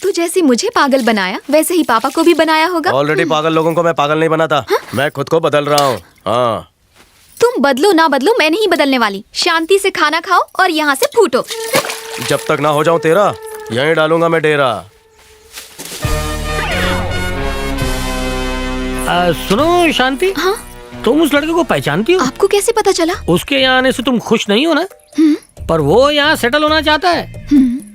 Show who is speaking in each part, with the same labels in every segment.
Speaker 1: तो जैसे मुझे पागल बनाया वैसे ही पापा को भी बनाया होगा।
Speaker 2: ऑलरेडी पागल लोगों को मैं पागल नहीं बनाता। मैं खुद को बदल रहा हूँ। हाँ,
Speaker 1: तुम बदलो ना बदलो, मैं नहीं बदलने वाली। शांति से खाना खाओ और यहाँ से फूटो।
Speaker 2: जब तक ना हो जाऊं तेरा, यहीं डालूंगा मैं डेरा।
Speaker 3: सुनो शांति।
Speaker 1: हाँ?
Speaker 3: तुम उस लड़के को पहचानती हो?
Speaker 1: आपको कैसे पता चला?
Speaker 3: उसके यहाँ आने से तुम खुश नहीं हो ना? पर वो यहाँ सेटल होना चाहता है।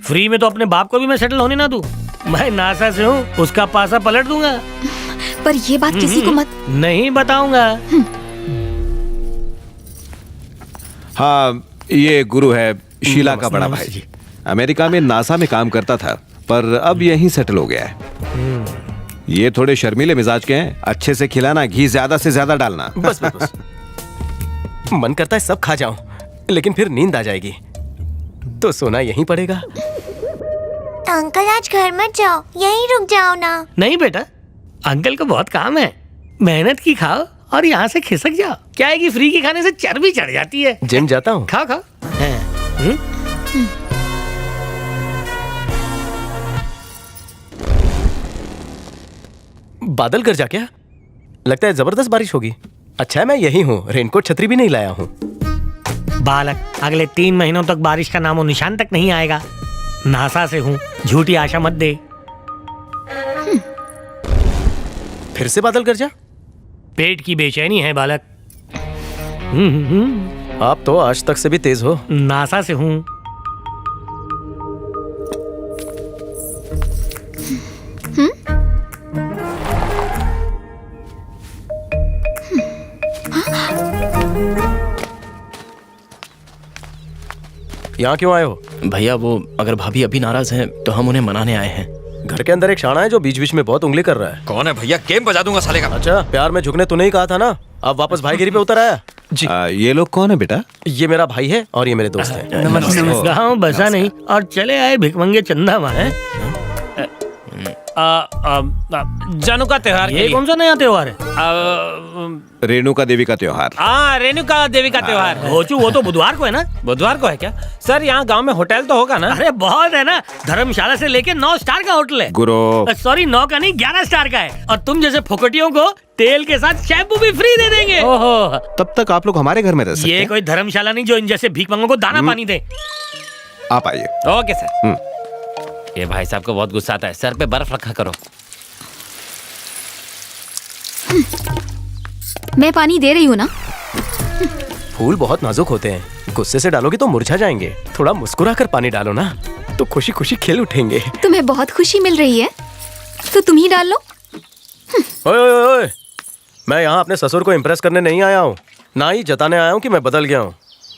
Speaker 3: फ्री में तो अपने बाप को भी मैं सेटल होने ना दूं। मैं नासा से हूँ, उसका पासा पलट दूंगा।
Speaker 1: पर ये बात किसी को मत।
Speaker 3: नहीं बताऊंगा।
Speaker 4: हाँ, ये गुरु है, शीला का बड़ा भाई। अमेरिका में नासा में काम करता था, पर अब यहीं सेटल हो गया है। ये थोड़े शर्मीले मिजाज के हैं। अच्छे से खिलाना, घी ज्यादा से ज्यादा डालना।
Speaker 2: बस बस बस। मन करता है सब खा जाऊं, लेकिन फिर नींद आ जाएगी, तो सोना यहीं पड़ेगा।
Speaker 5: अंकल आज घर मत जाओ, यहीं रुक जाओ ना।
Speaker 3: नहीं बेटा, अंकल को बहुत काम है। मेहनत की खाओ और यहाँ से खिसक जाओ। क्या है कि फ्री के खाने से चर्बी चढ़ जाती है।
Speaker 2: जिम जाता हूँ।
Speaker 3: खाओ खाओ।
Speaker 2: बादल गरजा क्या? लगता है जबरदस्त बारिश होगी। अच्छा है मैं यही हूँ, रेनकोट छतरी भी नहीं लाया हूँ।
Speaker 3: बालक, अगले 3 महीनों तक बारिश का नामो निशान तक नहीं आएगा। नासा से हूँ, झूठी आशा मत दे।
Speaker 2: फिर से बादल गरजा?
Speaker 3: पेट की बेचैनी है बालक।
Speaker 2: आप तो आज तक से भी तेज हो।
Speaker 3: नासा से हूँ।
Speaker 2: यहाँ क्यों आए हो?
Speaker 6: भैया वो अगर भाभी अभी नाराज हैं तो हम उन्हें मनाने आए हैं।
Speaker 2: घर के अंदर एक शाना है जो बीच बीच में बहुत उंगली कर रहा है।
Speaker 7: कौन है भैया? गेम बजा दूंगा साले का।
Speaker 2: अच्छा, प्यार में झुकने तूने ही कहा था ना। अब वापस भाईगिरी पे उतर आया। जी।
Speaker 4: ये लोग कौन है बेटा?
Speaker 2: ये मेरा भाई है और ये मेरे दोस्त हैं।
Speaker 3: गाँव बसा नहीं और चले आए भिकमंगे चंदा वहाँ।
Speaker 8: जानू का त्योहार
Speaker 3: ये कौन सा नया त्योहार है?
Speaker 4: रेणुका देवी का त्योहार।
Speaker 8: रेणुका देवी का त्योहार है।
Speaker 3: वो तो बुधवार को है ना?
Speaker 8: बुधवार को है क्या सर? यहाँ गांव में होटल तो होगा ना?
Speaker 3: अरे बहुत है ना, धर्मशाला से लेके 9 स्टार का होटल है।
Speaker 4: गुरु
Speaker 3: सॉरी, 9 का नहीं 11 स्टार का है। और तुम जैसे फुकटियों को तेल के साथ शैम्पू भी फ्री दे देंगे।
Speaker 8: ओहो,
Speaker 4: तब तक आप लोग हमारे घर में रह सकते
Speaker 3: ये
Speaker 4: हैं।
Speaker 3: कोई धर्मशाला नहीं जो इन जैसे भीखमंगों को दाना पानी दे।
Speaker 4: आप आइए।
Speaker 8: Okay sir. ये भाई साहब को बहुत गुस्सा आता है। सर पे बर्फ रखा करो।
Speaker 1: मैं पानी दे रही हूँ ना।
Speaker 2: फूल बहुत नाजुक होते हैं, गुस्से से डालोगे तो मुरझा जाएंगे। थोड़ा मुस्कुरा कर पानी डालो ना, तो खुशी खुशी खिल उठेंगे।
Speaker 1: तुम्हें बहुत खुशी मिल रही है तो तुम ही डाल लो।
Speaker 2: ओए ओए ओए, मैं यहाँ अपने ससुर को इम्प्रेस करने नहीं आया हूँ, ना ही जताने आया हूँ कि मैं बदल गया हूँ।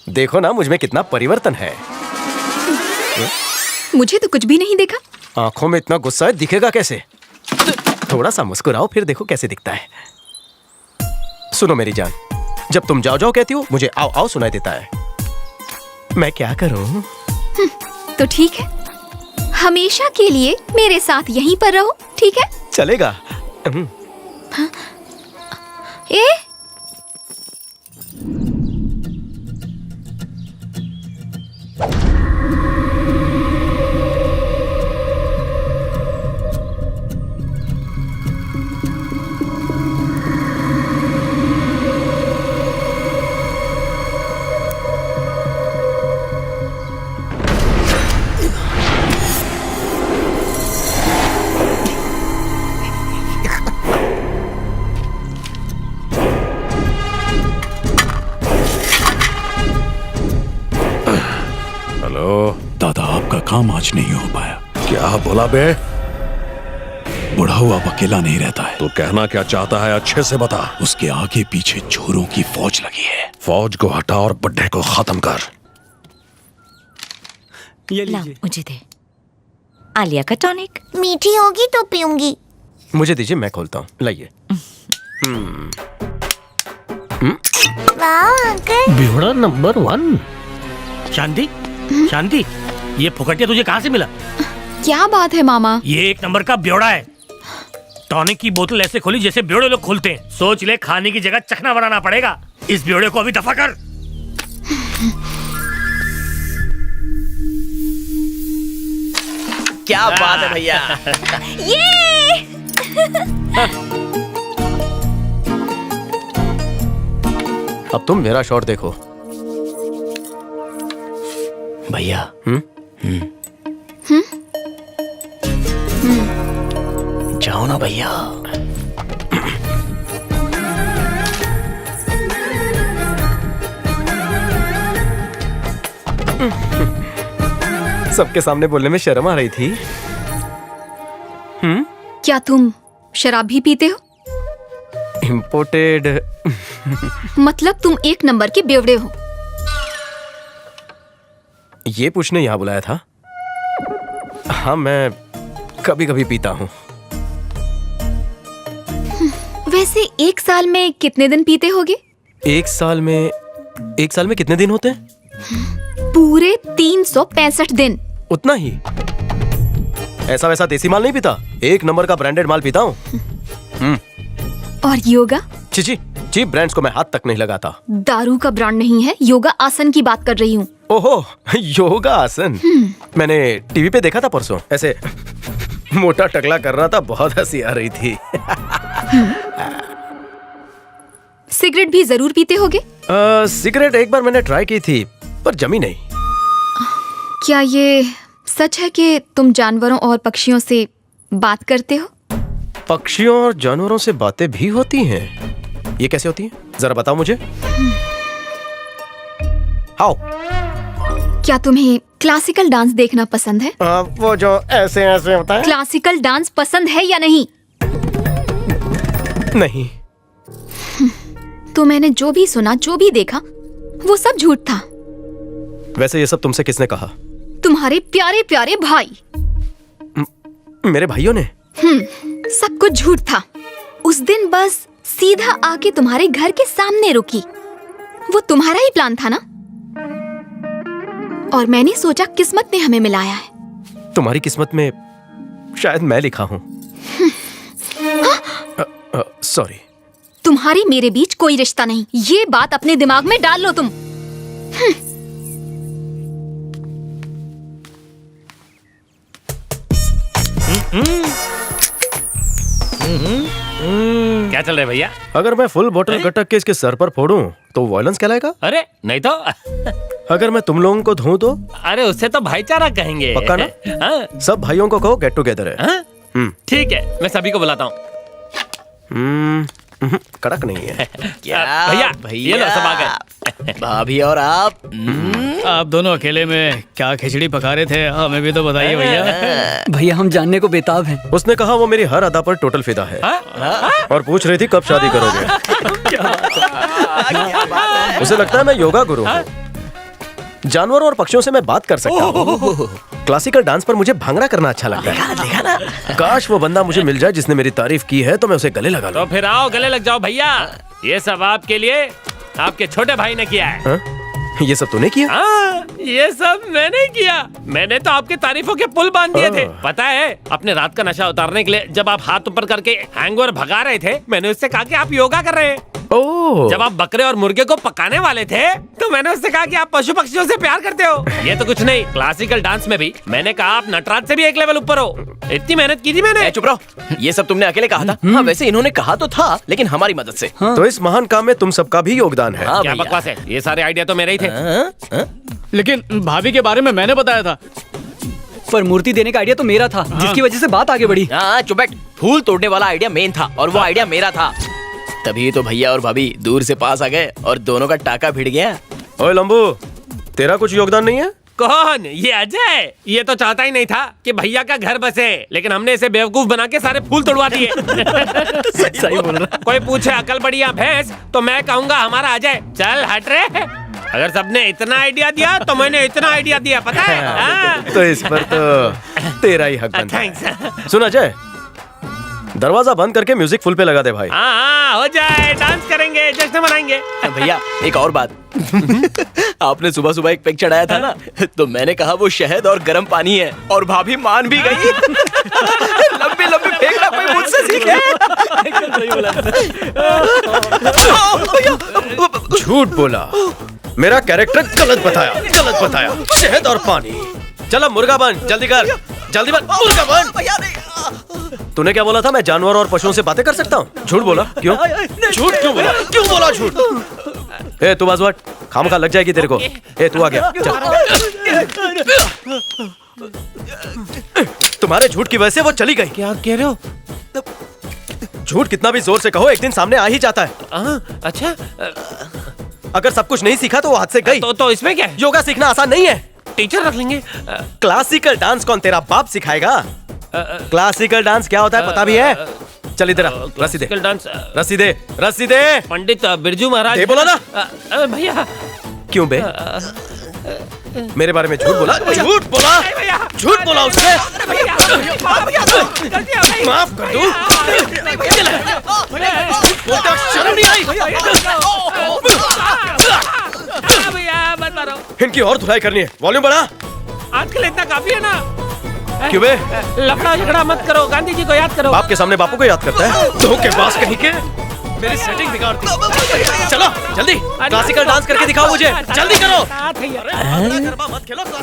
Speaker 2: देखो ना मुझ में कितना परिवर्तन है।
Speaker 1: मुझे तो कुछ भी नहीं देखा।
Speaker 2: आंखों में इतना गुस्सा है, दिखेगा कैसे? थोड़ा सा मुस्कुराओ फिर देखो कैसे दिखता है। सुनो मेरी जान, जब तुम जाओ जाओ कहती हो मुझे आओ आओ सुनाई देता है। मैं क्या करूं?
Speaker 1: तो ठीक है, हमेशा के लिए मेरे साथ यहीं पर रहो, ठीक है?
Speaker 2: चलेगा।
Speaker 1: ए
Speaker 9: दादा, आपका काम आज नहीं हो पाया।
Speaker 7: क्या बोला बे?
Speaker 9: बुढ़ा हुआ अब अकेला नहीं रहता है।
Speaker 7: तू कहना क्या चाहता है अच्छे से बता।
Speaker 9: उसके आगे पीछे चोरों की फौज लगी है।
Speaker 7: फौज को हटा और बुड्ढे को खत्म कर।
Speaker 3: ये
Speaker 10: ला, मुझे दे। आलिया का टॉनिक।
Speaker 5: मीठी होगी तो पीऊंगी।
Speaker 2: मुझे दीजिए, मैं खोलता हूँ। लाइए।
Speaker 5: वाह अंकल।
Speaker 3: बेवड़ा नंबर 1। शांति, शांति, ये फुकटिया तुझे कहाँ से मिला?
Speaker 1: क्या बात है मामा?
Speaker 3: ये 1 नंबर का बेवड़ा है। टॉनिक की बोतल ऐसे खोली जैसे बेवड़े लोग खोलते हैं। सोच ले, खाने की जगह चखना बनाना पड़ेगा। इस बेवड़े को अभी दफा कर।
Speaker 6: क्या बात है भैया।
Speaker 1: ये
Speaker 2: अब तुम मेरा शॉट देखो।
Speaker 6: भैया जाओ ना भैया।
Speaker 2: सबके सामने बोलने में शर्म आ रही थी।
Speaker 1: क्या तुम शराब भी पीते हो?
Speaker 2: इम्पोर्टेड।
Speaker 1: मतलब तुम एक नंबर के बेवड़े हो।
Speaker 2: ये पूछने यहाँ बुलाया था? हाँ, मैं कभी कभी पीता हूँ।
Speaker 1: वैसे एक साल में कितने दिन पीते होगे?
Speaker 2: एक साल में कितने दिन होते हैं?
Speaker 1: पूरे 365 दिन।
Speaker 2: उतना ही? ऐसा वैसा देसी माल नहीं पीता, एक नंबर का ब्रांडेड माल पीता हूँ।
Speaker 1: और योगा?
Speaker 2: चीप ब्रांड्स को मैं हाथ तक नहीं लगाता।
Speaker 1: दारू का ब्रांड नहीं है, योगा आसन की बात कर रही हूँ।
Speaker 2: ओहो, योगा आसन। मैंने टीवी पे देखा था परसों, ऐसे मोटा टकला कर रहा था, बहुत हंसी आ रही थी।
Speaker 1: सिगरेट भी जरूर पीते होगे?
Speaker 2: सिगरेट एक बार मैंने ट्राई की थी, पर जमी नहीं।
Speaker 1: क्या ये सच है कि तुम जानवरों और पक्षियों से बात करते हो?
Speaker 2: पक्षियों और जानवरों से बातें भी होती हैं? ये कैसे होती हैं? जरा बताओ मुझे। हाउ?
Speaker 1: क्या तुम्हें क्लासिकल डांस देखना पसंद है?
Speaker 2: वो जो ऐसे ऐसे होता है?
Speaker 1: क्लासिकल डांस पसंद है या नहीं?
Speaker 2: नहीं।
Speaker 1: तो मैंने जो भी सुना, जो भी देखा, वो सब झूठ था।
Speaker 2: वैसे ये सब तुमसे किसने कहा?
Speaker 1: तुम्हारे प्यारे प्यारे भाई।
Speaker 2: मेरे भाइयों ने?
Speaker 1: सब कुछ झूठ था। उस दिन बस सीधा आके तुम्हारे घर के सामने रुकी। वो तुम्हारा ही प्लान था ना? और मैंने सोचा किस्मत ने हमें मिलाया है।
Speaker 2: तुम्हारी किस्मत में शायद मैं लिखा हूँ। सॉरी।
Speaker 1: तुम्हारी मेरे बीच कोई रिश्ता नहीं, ये बात अपने दिमाग में डाल लो तुम।
Speaker 8: क्या चल रहा है भैया?
Speaker 2: अगर मैं फुल बोतल गटक के इसके सर पर फोड़ूं तो वायलेंस कहलाएगा?
Speaker 8: अरे नहीं तो।
Speaker 2: अगर मैं तुम लोगों को धोऊं तो?
Speaker 8: अरे उससे तो भाईचारा कहेंगे।
Speaker 2: पक्का ना?
Speaker 8: हाँ?
Speaker 2: सब भाइयों को कहो गेट टुगेदर है।
Speaker 8: हाँ? ठीक है, मैं सभी को बुलाता हूँ।
Speaker 2: कड़क नहीं है।
Speaker 6: क्या
Speaker 8: भैया ये लो, सब आ गए।
Speaker 6: भाभी और आप
Speaker 3: आप दोनों अकेले में क्या खिचड़ी पका रहे थे? हमें भी तो बताइए भैया।
Speaker 11: भैया हम जानने को बेताब हैं।
Speaker 2: उसने कहा वो मेरी हर अदा पर टोटल फिदा है। और पूछ रही थी कब शादी करोगे। उसे लगता है मैं योगा गुरु हूँ। जानवरों और पक्षियों से मैं बात कर सकता हूँ। क्लासिकल डांस पर मुझे भांगड़ा करना अच्छा लगता है।
Speaker 6: देखा ना?
Speaker 2: काश वो बंदा मुझे मिल जाए जिसने मेरी तारीफ की है, तो मैं उसे गले लगा लूं।
Speaker 8: तो फिर आओ गले लग जाओ भैया। ये सब आपके लिए आपके छोटे भाई ने किया है।
Speaker 2: ये सब तूने किया?
Speaker 8: हाँ, ये सब मैंने किया। मैंने तो आपके तारीफों के पुल बांध दिए थे। पता है, अपने रात का नशा उतारने के लिए जब आप हाथ ऊपर करके हैंगओवर भगा रहे थे, मैंने उससे कहा कि आप योगा कर रहे हैं। जब आप बकरे और मुर्गे को पकाने वाले थे, तो मैंने उससे कहा कि आप पशु पक्षियों से प्यार करते हो। ये तो कुछ नहीं, क्लासिकल डांस में भी मैंने कहा आप नटराज से भी एक लेवल ऊपर हो। इतनी मेहनत की थी मैंने।
Speaker 6: चुप रहो, ये सब तुमने अकेले कहा था? हाँ, वैसे इन्होंने कहा तो था, लेकिन हमारी मदद से।
Speaker 2: तो इस महान काम में तुम सबका भी योगदान है।
Speaker 6: हाँ,
Speaker 8: क्या बकवास है, ये सारे आइडिया तो मेरे ही थे।
Speaker 3: लेकिन भाभी के बारे में मैंने बताया था।
Speaker 11: पर मूर्ति देने का आइडिया तो मेरा था, जिसकी वजह से बात आगे बढ़ी।
Speaker 6: हाँ, चुप बैठ। फूल तोड़ने वाला आइडिया मेन था और वो आइडिया मेरा था। तभी तो भैया और भाभी दूर से पास आ गए और दोनों का टाका भिड़ गया।
Speaker 2: ओए लंबू, तेरा कुछ योगदान नहीं है?
Speaker 8: कौन? ये अजय। ये तो चाहता ही नहीं था कि भैया का घर बसे, लेकिन हमने इसे बेवकूफ बना के सारे फूल तोड़वा दिए।
Speaker 11: सही बोल रहा।
Speaker 8: कोई पूछे अकल बड़ी या भैंस, तो मैं कहूँगा हमारा अजय। चल हट रे। अगर सबने इतना आइडिया दिया तो मैंने इतना आइडिया दिया, पता है? हाँ?
Speaker 2: तो इस पर तो तेरा ही हक बनता है। सुन अजय, दरवाजा बंद करके म्यूजिक फुल पे लगा दे भाई।
Speaker 8: हाँ, हो जाए, डांस करेंगे, जश्न मनाएंगे।
Speaker 6: भैया एक और बात। आपने सुबह सुबह एक पेग चढ़ाया था ना, तो मैंने कहा वो शहद और गर्म पानी है, और भाभी मान भी गई। लंबी लंबी फेंकना कोई मुझसे सीखे।
Speaker 2: झूठ बोला, मेरा कैरेक्टर गलत बताया। शहद और पानी। चलो मुर्गा बन, जल्दी कर। जल्दी बन, मुर्गा बन। तूने क्या बोला था? मैं जानवर और पशुओं से बातें कर सकता हूँ? झूठ बोला क्यों? झूठ क्यों बोला? क्यों बोला झूठ? ए तू बाजू हट, खामखा लग जाएगी तेरे को। ए तू आ गया, चल। तुम्हारे झूठ की वजह से वो चली गई।
Speaker 8: क्या कह रहे हो?
Speaker 2: झूठ कितना भी जोर से कहो, एक दिन सामने आ ही जाता है।
Speaker 8: अच्छा,
Speaker 2: अगर सब कुछ नहीं सीखा तो वो हाथ से गई।
Speaker 8: तो इसमें क्या है?
Speaker 2: योगा सीखना आसान नहीं है।
Speaker 8: टीचर रख लेंगे।
Speaker 2: क्लासिकल डांस कौन तेरा बाप सिखाएगा? क्लासिकल डांस क्या होता है पता भी है? चल इधर आ, रस्सी दे।
Speaker 8: डांस,
Speaker 2: रस्सी दे, रस्सी दे।
Speaker 8: पंडित बिरजू महाराज।
Speaker 2: दे बोला ना।
Speaker 8: भैया।
Speaker 2: क्यों बे? मेरे बारे में झूठ बोला? झूठ बोला? झूठ बोला उसने? माफ कर दूं? बोलता शर्म नहीं आई?
Speaker 8: भैया मत मारो।
Speaker 2: इनकी और धुलाई करनी है, वॉल्यूम बढ़ा।
Speaker 8: आजकल इतना काफी है ना।
Speaker 2: क्यों बे?
Speaker 8: लफड़ा झगड़ा मत करो, गांधी जी को याद करो।
Speaker 2: बाप के सामने बापू को याद करता है? धोखेबाज कहीं के। मेरी सेटिंग बिगाड़ती। चलो जल्दी क्लासिकल डांस करके दिखाओ मुझे, जल्दी करो।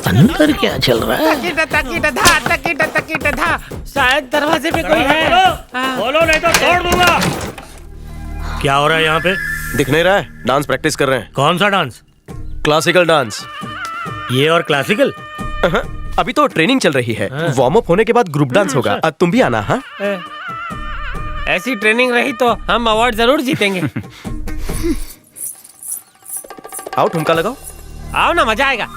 Speaker 3: अंदर क्या चल रहा है?
Speaker 8: तकीट था। शायद दरवाजे पे कोई है।
Speaker 3: बोलो नहीं तो तोड़ दूंगा। क्या हो रहा है यहाँ पे?
Speaker 2: दिख नहीं रहा है? डांस प्रैक्टिस कर रहे हैं।
Speaker 3: कौन सा डांस?
Speaker 2: Classical dance.
Speaker 3: ये और क्लासिकल?
Speaker 2: अभी तो ट्रेनिंग चल रही है, वार्म अप होने के बाद ग्रुप डांस होगा। तुम भी आना। हाँ,
Speaker 8: ऐसी ट्रेनिंग रही तो हम अवार्ड जरूर जीतेंगे।
Speaker 2: आओ ठुमका लगाओ।
Speaker 8: आओ ना, मजा आएगा।